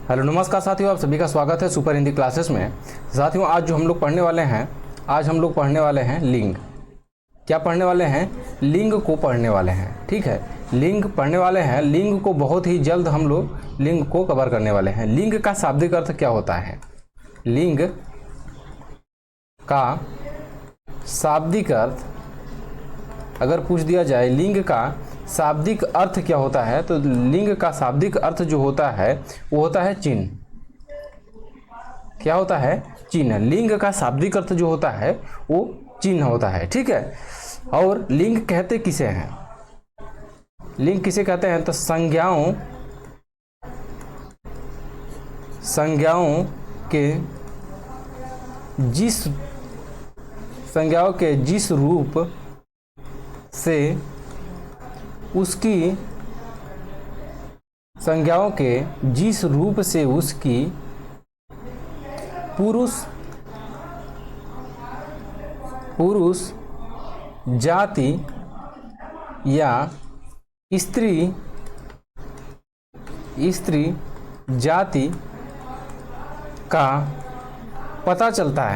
Hello नमस्कार साथियों, आप सभी का स्वागत है सुपर हिंदी क्लासेस में। साथियों, आज जो हम लोग पढ़ने वाले हैं, आज हम लोग पढ़ने वाले हैं लिंग। क्या पढ़ने वाले हैं? लिंग को पढ़ने वाले हैं। ठीक है, लिंग पढ़ने वाले हैं। लिंग को बहुत ही जल्द हम लोग लिंग को कवर करने वाले हैं। लिंग का शाब्दिक अर्थ क्या होता है? लिंग का शाब्दिक अर्थ अगर पूछ दिया जाए, लिंग का शाब्दिक अर्थ क्या होता है, तो लिंग का शाब्दिक अर्थ जो होता है वो होता है चिन्ह। क्या होता है? चिन्ह। लिंग का शाब्दिक अर्थ जो होता है वो चिन्ह होता है। ठीक है, और लिंग कहते किसे हैं? लिंग किसे कहते हैं? तो संज्ञाओं के जिस रूप से उसकी संज्ञाओं के जिस रूप से उसकी पुरुष जाति या स्त्री जाति का पता चलता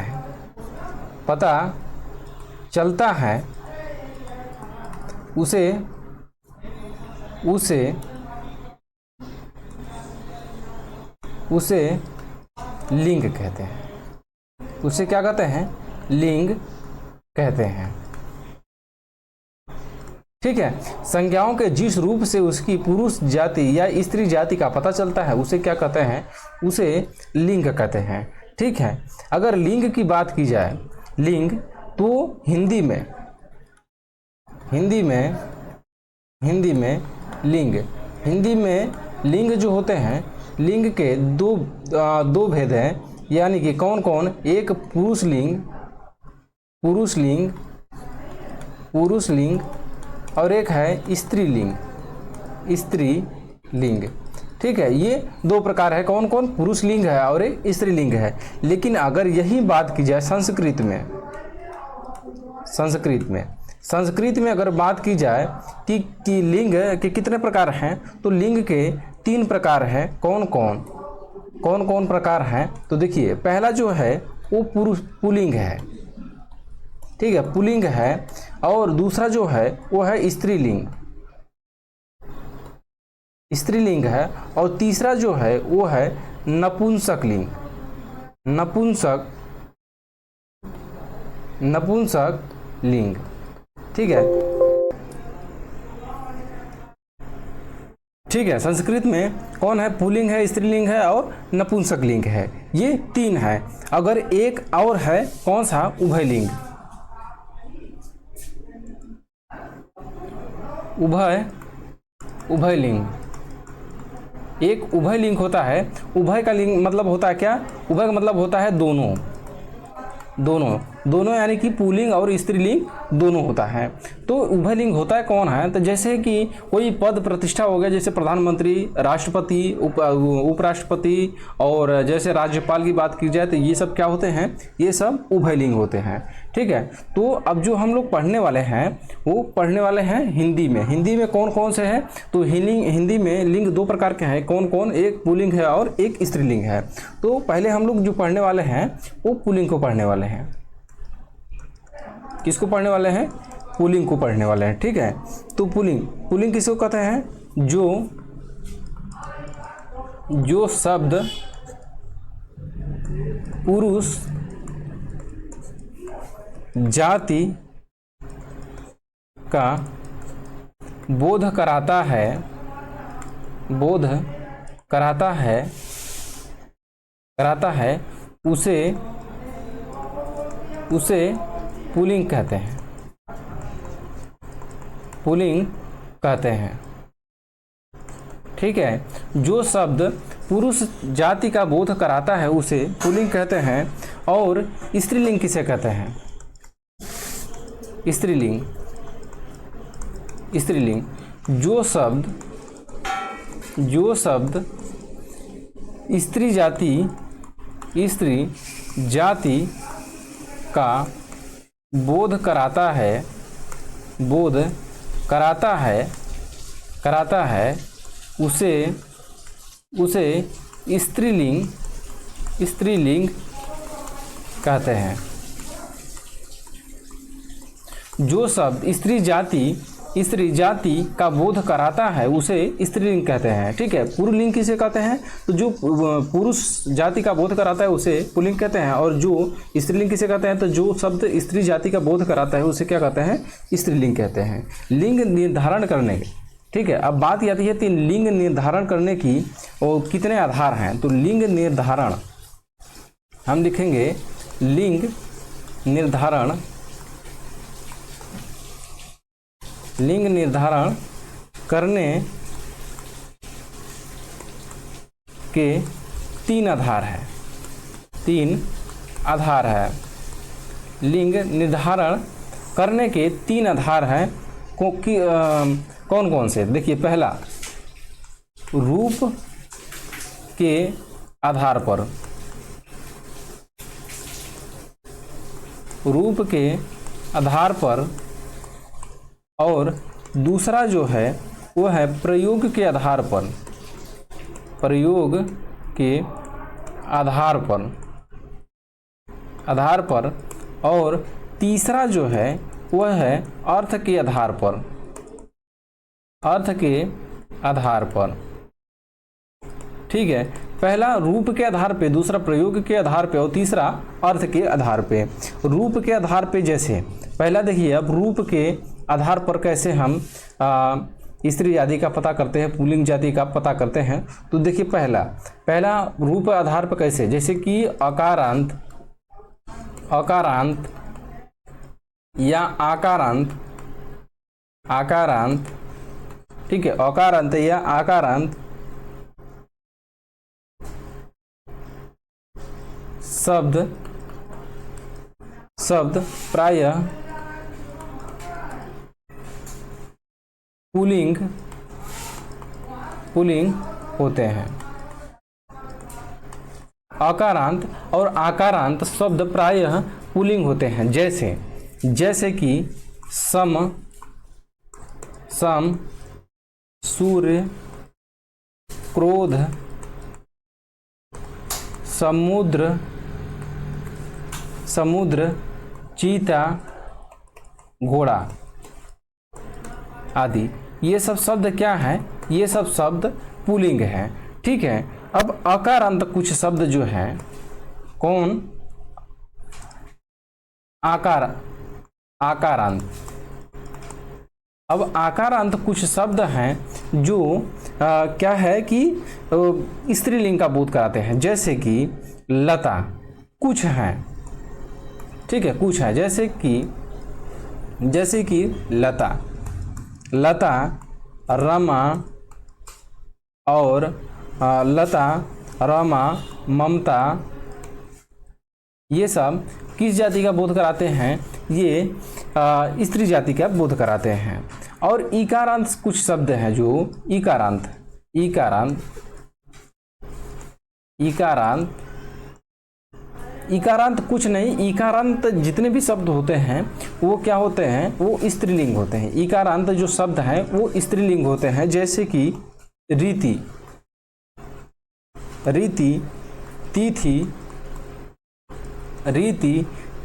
है उसे लिंग कहते हैं। उसे क्या कहते हैं? लिंग कहते हैं। ठीक है, संज्ञाओं के जिस रूप से उसकी पुरुष जाति या स्त्री जाति का पता चलता है उसे क्या कहते हैं? उसे लिंग कहते हैं। ठीक है, अगर लिंग की बात की जाए, लिंग तो हिंदी में लिंग जो होते हैं, लिंग के दो भेद हैं। यानी कि कौन कौन? एक पुरुष लिंग और एक है स्त्रीलिंग। ठीक है, ये दो प्रकार है। कौन कौन? पुरुष लिंग है और एक स्त्रीलिंग है। लेकिन अगर यही बात की जाए संस्कृत में अगर बात की जाए कि लिंग के कितने प्रकार हैं, तो लिंग के 3 प्रकार हैं। कौन कौन प्रकार हैं? तो देखिए, पहला जो है वो पुल्लिंग है। ठीक है, पुल्लिंग है। और दूसरा जो है वो है स्त्रीलिंग है। और तीसरा जो है वो है नपुंसक लिंग। ठीक है, संस्कृत में कौन है? पुल्लिंग है, स्त्रीलिंग है और नपुंसक लिंग है। ये 3 है। अगर एक और है, कौन सा? उभयलिंग। एक उभयलिंग होता है। उभय का लिंग मतलब होता है क्या? उभय का मतलब होता है दोनों यानी कि पुल्लिंग और स्त्रीलिंग दोनों होता है। तो उभयलिंग होता है कौन है? तो जैसे कि कोई पद प्रतिष्ठा हो गया, जैसे प्रधानमंत्री, राष्ट्रपति, उपराष्ट्रपति, और जैसे राज्यपाल की बात की जाए तो ये सब क्या होते हैं? ये सब उभयलिंग होते हैं। ठीक है, तो अब जो हम लोग पढ़ने वाले हैं वो पढ़ने वाले हैं हिंदी में कौन कौन से हैं? तो हिंदी में लिंग 2 प्रकार के हैं। कौन कौन? एक पुल्लिंग है और एक स्त्रीलिंग है। तो पहले हम लोग जो पढ़ने वाले हैं वो पुल्लिंग को पढ़ने वाले हैं। किसको पढ़ने वाले हैं? पुल्लिंग को पढ़ने वाले हैं। ठीक है, तो पुल्लिंग किसको कहते हैं? जो शब्द पुरुष जाति का बोध कराता है उसे पुल्लिंग कहते हैं। ठीक है, जो शब्द पुरुष जाति का बोध कराता है उसे पुल्लिंग कहते हैं। और स्त्रीलिंग किसे कहते हैं? स्त्रीलिंग जो शब्द स्त्री जाति का बोध कराता है उसे स्त्रीलिंग कहते हैं। जो शब्द स्त्री जाति का बोध कराता है उसे स्त्रीलिंग कहते हैं। ठीक है, पुल्लिंग किसे कहते हैं? तो जो पुरुष जाति का बोध कराता है उसे पुल्लिंग कहते हैं, और जो स्त्रीलिंग किसे कहते हैं? तो जो शब्द स्त्री जाति का बोध कराता है उसे क्या कहते हैं? स्त्रीलिंग कहते हैं। लिंग निर्धारण करने के, ठीक है, अब बात आती है तीन लिंग निर्धारण करने की, और कितने आधार हैं? तो लिंग निर्धारण हम लिखेंगे, लिंग निर्धारण करने के तीन आधार है। लिंग निर्धारण करने के तीन आधार हैं। कौन कौन से? देखिए, पहला रूप के आधार पर, और दूसरा जो है वो है प्रयोग के आधार पर, और तीसरा जो है वह है अर्थ के आधार पर। ठीक है, पहला रूप के आधार पे, दूसरा प्रयोग के आधार पे, और तीसरा अर्थ के आधार पे। रूप के आधार पे जैसे पहला देखिए, अब रूप के आधार पर कैसे हम स्त्री जाति का पता करते हैं, पुल्लिंग जाति का पता करते हैं। तो देखिए, पहला रूप आधार पर कैसे, जैसे कि अकारांत या आकारांत, ठीक है, अकारांत या आकारांत शब्द प्रायः पुल्लिंग होते हैं। अकारांत और आकारांत शब्द प्रायः पुल्लिंग होते हैं। जैसे कि सम, सूर्य, क्रोध, समुद्र, चीता, घोड़ा आदि। ये सब शब्द क्या हैं? ये सब शब्द पुल्लिंग हैं। ठीक है, अब आकारांत कुछ शब्द जो हैं, कौन? आकारांत। अब आकारांत कुछ शब्द हैं जो क्या है कि स्त्रीलिंग का बोध कराते हैं, जैसे कि लता, कुछ हैं। ठीक है, कुछ है, जैसे कि लता, रमा, और ममता, ये सब किस जाति का बोध कराते हैं? ये स्त्री जाति का बोध कराते हैं। और इकारांत कुछ शब्द हैं जो इकारांत कुछ नहीं, इकारांत जितने भी शब्द होते हैं वो क्या होते हैं? वो स्त्रीलिंग होते हैं। इकारांत जो शब्द हैं वो स्त्रीलिंग होते हैं, जैसे कि रीति,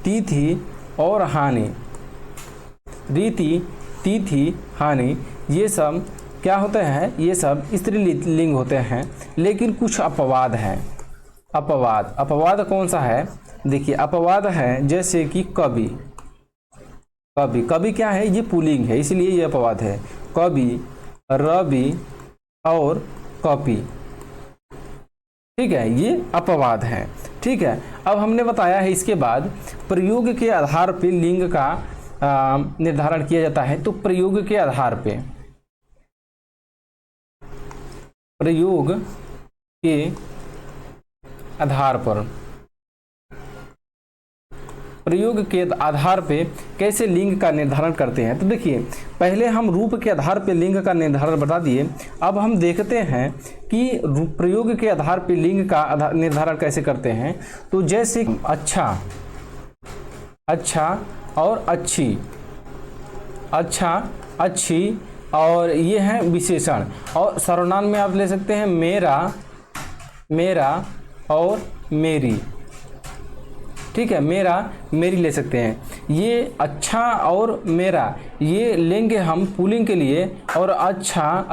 तिथि और हानि। हानि, ये सब क्या होते हैं? ये सब स्त्रीलिंग होते हैं। लेकिन कुछ अपवाद हैं। अपवाद कौन सा है? देखिए, अपवाद है जैसे कि कवि क्या है? ये पुल्लिंग है, इसलिए ये अपवाद है। कवि, रवि और कपि, ठीक है, ये अपवाद है। ठीक है, अब हमने बताया है इसके बाद प्रयोग के आधार पे लिंग का निर्धारण किया जाता है। तो प्रयोग के आधार पे, प्रयोग के आधार पे कैसे लिंग का निर्धारण करते हैं? तो देखिए, पहले हम रूप के आधार पे लिंग का निर्धारण बता दिए। अब हम देखते हैं कि प्रयोग के आधार पे लिंग का निर्धारण कैसे करते हैं। तो जैसे अच्छा और अच्छी, और ये है विशेषण। और सर्वनाम में आप ले सकते हैं मेरा और मेरी, ठीक है, मेरा मेरी ले सकते हैं। ये अच्छा और मेरा ये लेंगे हम पुल्लिंग के लिए, और अच्छा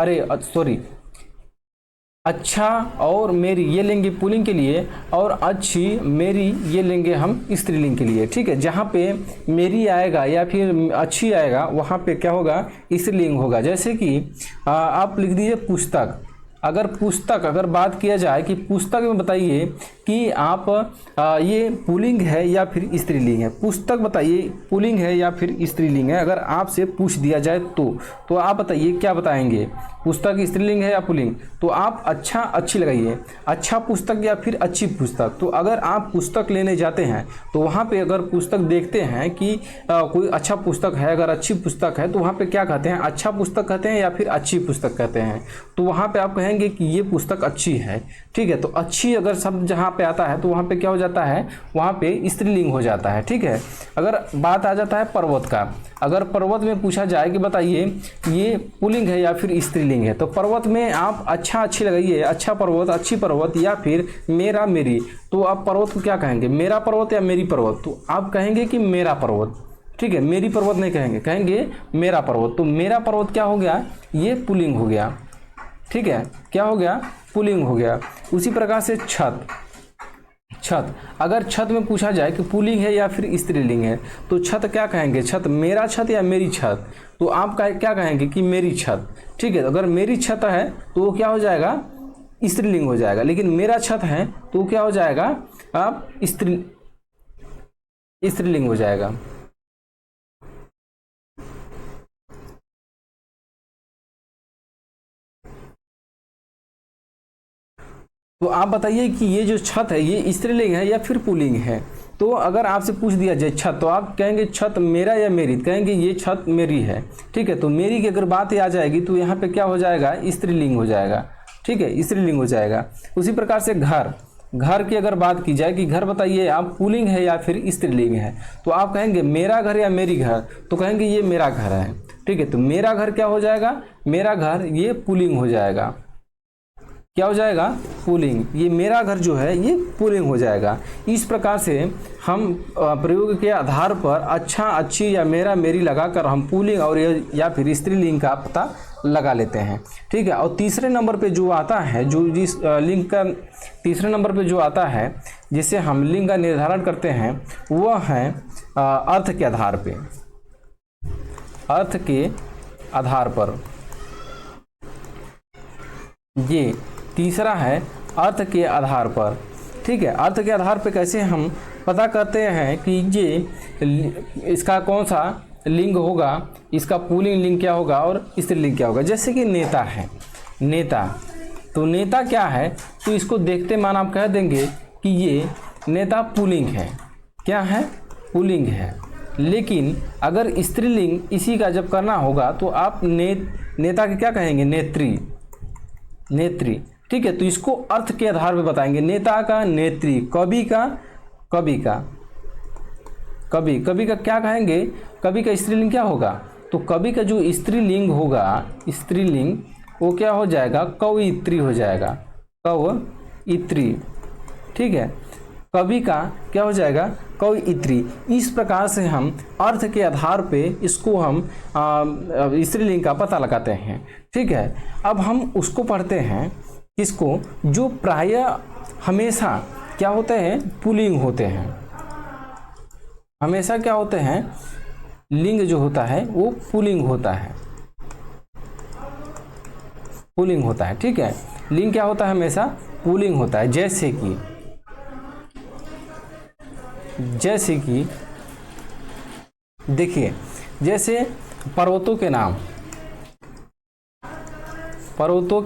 और मेरी ये लेंगे पुल्लिंग के लिए, और अच्छी मेरी ये लेंगे हम स्त्रीलिंग के लिए, ठीक है। जहाँ पे मेरी आएगा या फिर अच्छी आएगा वहाँ पे क्या होगा, स्त्रीलिंग होगा। जैसे कि आप लिख दीजिए पुस्तक। अगर बात किया जाए कि पुस्तक में बताइए कि आप ये पुल्लिंग है या फिर स्त्रीलिंग है, पुस्तक बताइए पुल्लिंग है या फिर स्त्रीलिंग है। अगर आपसे पूछ दिया जाए तो आप बताइए क्या बताएंगे, पुस्तक स्त्रीलिंग है या पुल्लिंग। तो आप अच्छा अच्छी लगाइए, अच्छा पुस्तक या फिर अच्छी पुस्तक। तो अगर आप पुस्तक लेने जाते हैं तो वहाँ पे अगर पुस्तक देखते हैं कि कोई अच्छा पुस्तक है, अगर अच्छी पुस्तक है तो वहाँ पे क्या कहते हैं, अच्छा पुस्तक कहते हैं या फिर अच्छी पुस्तक कहते हैं। तो वहाँ पे आप कहेंगे कि ये पुस्तक अच्छी है, ठीक है। तो अच्छी अगर शब्द जहाँ पे आता है तो वहाँ पे क्या हो जाता है, वहाँ पे स्त्रीलिंग हो जाता है, ठीक है। अगर बात आ जाता है पर्वत का, अगर पर्वत में पूछा जाए कि बताइए ये पुल्लिंग है या फिर स्त्रीलिंग है, तो पर्वत में आप अच्छा अच्छी लगाइए, अच्छा पर्वत, अच्छी पर्वत या फिर मेरा मेरी। तो आप पर्वत को क्या कहेंगे, मेरा पर्वत या मेरी पर्वत। तो आप कहेंगे कि मेरा पर्वत, ठीक है, मेरी पर्वत नहीं कहेंगे, कहेंगे मेरा पर्वत। तो मेरा पर्वत क्या हो गया, ये पुल्लिंग हो गया, ठीक है, क्या हो गया, पुल्लिंग हो गया। उसी प्रकार से छत, अगर छत में पूछा जाए कि पुल्लिंग है या फिर स्त्रीलिंग है, तो छत क्या कहेंगे, छत मेरा छत या मेरी छत। तो आप क्या कहेंगे कि मेरी छत, ठीक है। अगर मेरी छत है तो वो क्या हो जाएगा, स्त्रीलिंग हो जाएगा। लेकिन मेरा छत है तो क्या हो जाएगा, आप स्त्रीलिंग हो जाएगा। तो आप बताइए कि ये जो छत है ये स्त्रीलिंग है या फिर पुल्लिंग है। तो अगर आपसे पूछ दिया जाए छत, तो आप कहेंगे छत मेरा या मेरी, कहेंगे ये छत मेरी है, ठीक है। तो मेरी की अगर बात आ जाएगी तो यहाँ पे क्या हो जाएगा, स्त्रीलिंग हो जाएगा, ठीक है, स्त्रीलिंग हो जाएगा। उसी प्रकार से घर की अगर बात की जाए कि घर बताइए आप पुल्लिंग है या फिर स्त्रीलिंग है, तो आप कहेंगे मेरा घर या मेरी घर, तो कहेंगे ये मेरा घर है, ठीक है। तो मेरा घर क्या हो जाएगा, मेरा घर ये पुल्लिंग हो जाएगा, क्या हो जाएगा, पुल्लिंग। ये मेरा घर जो है ये पुल्लिंग हो जाएगा। इस प्रकार से हम प्रयोग के आधार पर अच्छा अच्छी या मेरा मेरी लगाकर हम पुल्लिंग और या फिर स्त्रीलिंग का पता लगा लेते हैं, ठीक है। और तीसरे नंबर पे जो आता है, जो जिस लिंग का तीसरे नंबर पे जो आता है जिससे हम लिंग का निर्धारण करते हैं, वह है अर्थ के आधार पे, अर्थ के आधार पर। ये तीसरा है अर्थ के आधार पर, ठीक है। अर्थ के आधार पर कैसे हम पता करते हैं कि ये इसका कौन सा लिंग होगा, इसका पुल्लिंग लिंग क्या होगा और स्त्रीलिंग क्या होगा। जैसे कि नेता है, नेता, तो नेता क्या है, तो इसको देखते मान आप कह देंगे कि ये नेता पुल्लिंग है, क्या है, पुल्लिंग है। लेकिन अगर स्त्रीलिंग इसी का जब करना होगा तो आप नेता के क्या कहेंगे, नेत्री, नेत्री, ठीक है। तो इसको अर्थ के आधार पर बताएंगे, नेता का नेत्री, कवि का कवि का कवि, कवि का क्या कहेंगे, कवि का स्त्रीलिंग क्या होगा, तो कवि का जो स्त्रीलिंग होगा, स्त्रीलिंग वो क्या हो जाएगा, कवयित्री हो जाएगा, कवयित्री, ठीक है। कवि का क्या हो जाएगा, कवयित्री। इस प्रकार से हम अर्थ के आधार पे इसको हम स्त्रीलिंग का पता लगाते हैं, ठीक है। अब हम उसको पढ़ते हैं किसको, जो प्रायः हमेशा क्या होते हैं, पुल्लिंग होते हैं, हमेशा क्या होते हैं, लिंग जो होता है वो पुल्लिंग होता है, पुल्लिंग होता है, ठीक है। लिंग क्या होता है, हमेशा पुल्लिंग होता है। जैसे कि देखिए, जैसे पर्वतों के नाम, पर्वतों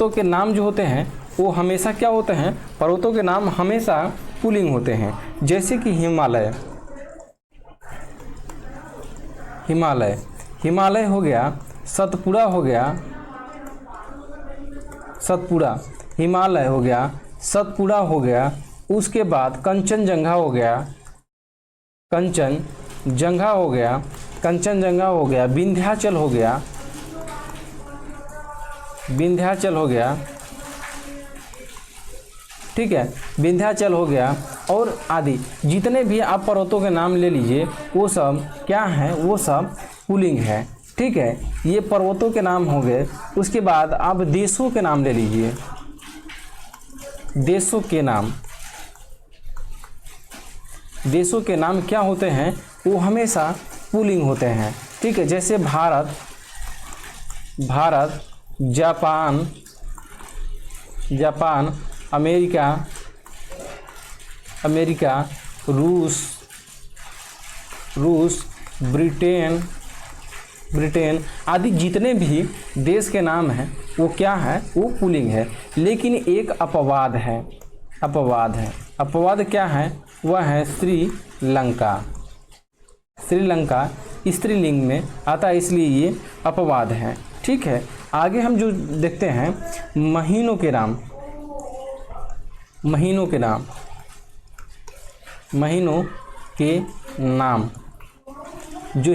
के नाम जो होते हैं वो हमेशा क्या होते हैं, पर्वतों के नाम हमेशा पुल्लिंग होते हैं। जैसे कि हिमालय, हिमालय हो गया, सतपुड़ा हो गया, सतपुड़ा, हिमालय हो गया, सतपुड़ा हो गया। उसके बाद कंचनजंगा हो गया, कंचनजंगा हो गया, विंध्याचल हो गया, विंध्याचल हो गया, ठीक है, विंध्याचल हो गया और आदि जितने भी आप पर्वतों के नाम ले लीजिए वो सब क्या है, वो सब पुल्लिंग है, ठीक है। ये पर्वतों के नाम हो गए। उसके बाद आप देशों के नाम ले लीजिए, देशों के नाम, देशों के नाम क्या होते हैं, वो हमेशा पुल्लिंग होते हैं, ठीक है। जैसे Bharat, Bharat, Japan, Japan, America, America, रूस, रूस, ब्रिटेन, ब्रिटेन आदि जितने भी देश के नाम हैं वो क्या है, वो पुल्लिंग है। लेकिन एक अपवाद है, अपवाद है। अपवाद क्या है, वह है श्रीलंका। श्रीलंका स्त्रीलिंग में आता है, इसलिए ये अपवाद है, ठीक है। आगे हम जो देखते हैं महीनों के नाम, महीनों के नाम, महीनों के नाम, जो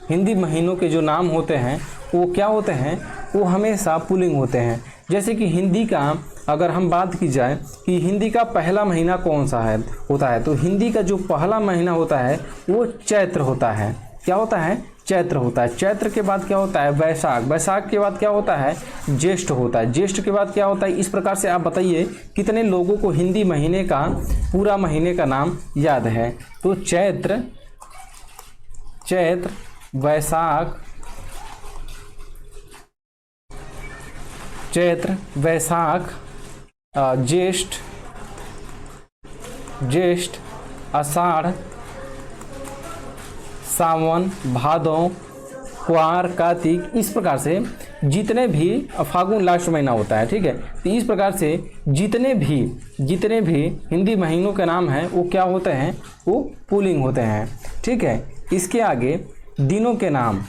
हिंदी महीनों के जो नाम होते हैं वो क्या होते हैं, वो हमेशा पुल्लिंग होते हैं। जैसे कि हिंदी का अगर हम बात की जाए कि हिंदी का पहला महीना कौन सा है होता है, तो हिंदी का जो पहला महीना होता है वो चैत्र होता है। क्या होता है, चैत्र होता है। चैत्र के बाद क्या होता है, वैशाख। वैशाख के बाद क्या होता है, ज्येष्ठ होता है। ज्येष्ठ के बाद क्या होता है। इस प्रकार से आप बताइए कितने लोगों को हिंदी महीने का पूरा महीने का नाम याद है। तो चैत्र, चैत्र, वैशाख, चैत्र, वैशाख, ज्येष्ठ, ज्येष्ठ, आषाढ़, सावन, भादो, कुआर, कार्तिक, इस प्रकार से जितने भी, फागुन लास्ट महीना होता है, ठीक है। तो इस प्रकार से जितने भी हिंदी महीनों के नाम हैं वो क्या होते हैं, वो पुल्लिंग होते हैं, ठीक है। इसके आगे दिनों के नाम,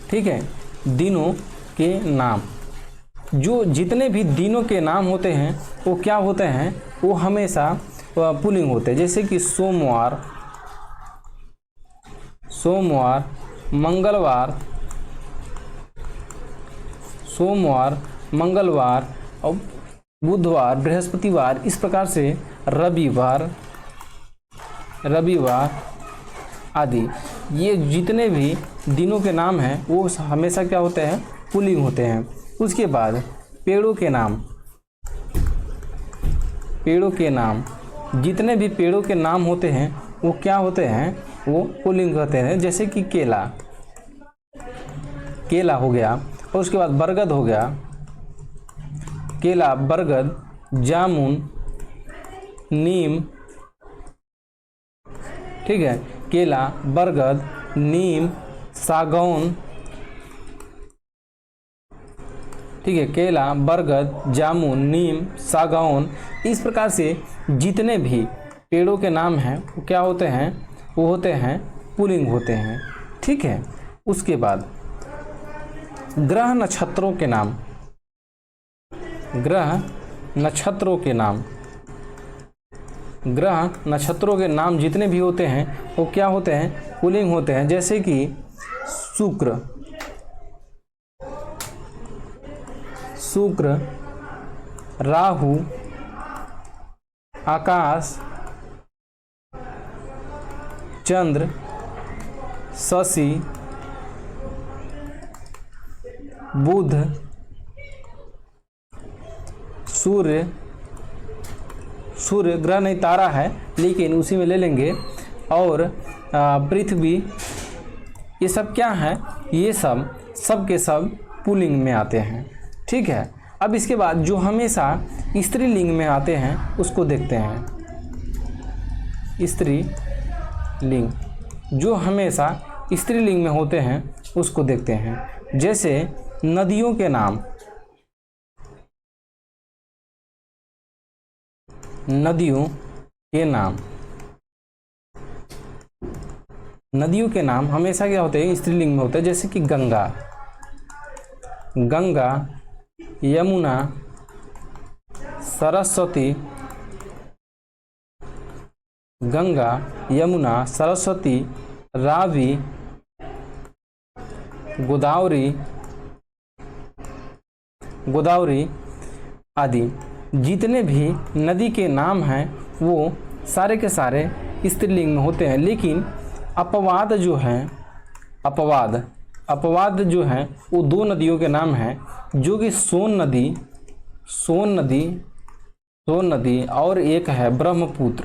ठीक है, दिनों के नाम, जो जितने भी दिनों के नाम होते हैं वो क्या होते हैं, वो हमेशा पुल्लिंग होते हैं। जैसे कि सोमवार, सोमवार, मंगलवार, सोमवार, मंगलवार और बुधवार, बृहस्पतिवार, इस प्रकार से रविवार, रविवार आदि, ये जितने भी दिनों के नाम हैं वो हमेशा क्या होते हैं, पुल्लिंग होते हैं। उसके बाद पेड़ों के नाम, पेड़ों के नाम, जितने भी पेड़ों के नाम होते हैं वो क्या होते हैं, वो पुल्लिंग होते हैं। जैसे कि केला, केला हो गया, और उसके बाद बरगद हो गया, केला, बरगद, जामुन, नीम, ठीक है, केला, बरगद, नीम, सागौन, ठीक है, केला, बरगद, जामुन, नीम, सागौन, इस प्रकार से जितने भी पेड़ों के नाम हैं वो क्या होते हैं, वो होते हैं पुल्लिंग होते हैं, ठीक है। उसके बाद ग्रह नक्षत्रों के नाम, ग्रह नक्षत्रों के नाम, ग्रह नक्षत्रों के नाम जितने भी होते हैं वो क्या होते हैं, पुल्लिंग होते हैं। जैसे कि शुक्र, शुक्र, राहु, आकाश, चंद्र, शशि, बुध, सूर्य, सूर्य ग्रह नहीं तारा है लेकिन उसी में ले लेंगे, और पृथ्वी, ये सब क्या है, ये सब के सब पुल्लिंग में आते हैं, ठीक है। अब इसके बाद जो हमेशा स्त्रीलिंग में आते हैं उसको देखते हैं। स्त्रीलिंग, जो हमेशा स्त्रीलिंग में होते हैं उसको देखते हैं। जैसे नदियों के नाम, नदियों के नाम, नदियों के नाम हमेशा क्या होते हैं, स्त्रीलिंग में होते हैं। जैसे कि गंगा, गंगा, यमुना, सरस्वती, गंगा, यमुना, सरस्वती, रावी, गोदावरी, गोदावरी आदि जितने भी नदी के नाम हैं वो सारे के सारे स्त्रीलिंग में होते हैं। लेकिन अपवाद जो हैं, अपवाद जो हैं वो दो नदियों के नाम हैं, जो कि सोन नदी और एक है ब्रह्मपुत्र।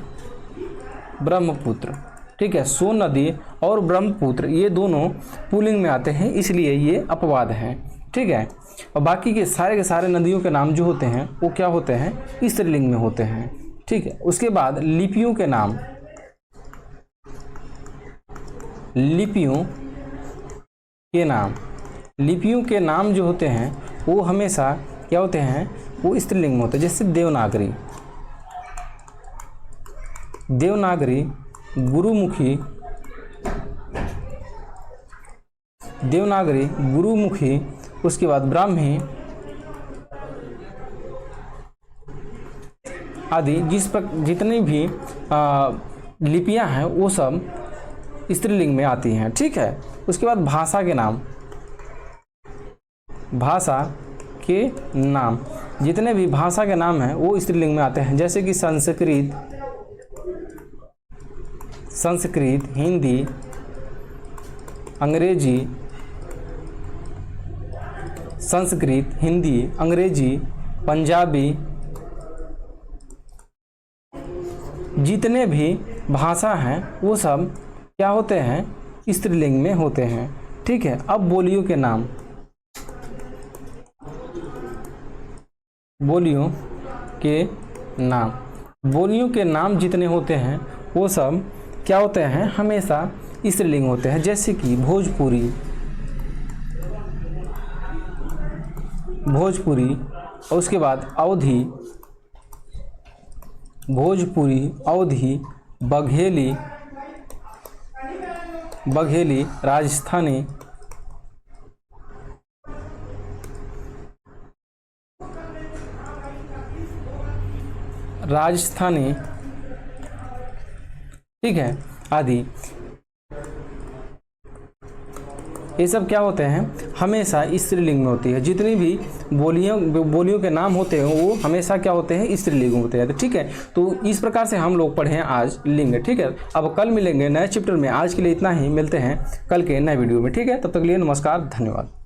ठीक है, सोन नदी और ब्रह्मपुत्र ये दोनों पुल्लिंग में आते हैं, इसलिए ये अपवाद हैं। ठीक है, और बाकी के सारे नदियों के नाम जो होते हैं वो क्या होते हैं, स्त्रीलिंग में होते हैं। ठीक है, उसके बाद लिपियों के नाम, लिपियों के नाम जो होते हैं वो हमेशा क्या होते हैं, वो स्त्रीलिंग में होते हैं। जैसे देवनागरी, गुरुमुखी, उसके बाद ब्राह्मी आदि जितनी भी लिपियां हैं वो सब स्त्रीलिंग में आती हैं। ठीक है, उसके बाद भाषा के नाम जितने भी भाषा के नाम हैं वो स्त्रीलिंग में आते हैं। जैसे कि संस्कृत, हिंदी, अंग्रेजी, पंजाबी, जितने भी भाषा हैं वो सब क्या होते हैं, स्त्रीलिंग में होते हैं। ठीक है, अब बोलियों के नाम जितने होते हैं वो सब क्या होते हैं, हमेशा स्त्रीलिंग होते हैं। जैसे कि भोजपुरी, और उसके बाद अवधी, बघेली, राजस्थानी, ठीक है, आदि ये सब क्या होते हैं, हमेशा स्त्रीलिंग में होती है। जितनी भी बोलियों के नाम होते हैं वो हमेशा क्या होते हैं, स्त्रीलिंग में होते हैं। ठीक है, तो इस प्रकार से हम लोग पढ़े हैं आज लिंग। ठीक है, अब कल मिलेंगे नए चैप्टर में। आज के लिए इतना ही, मिलते हैं कल के नए वीडियो में। ठीक है, तब तक के लिए नमस्कार, धन्यवाद।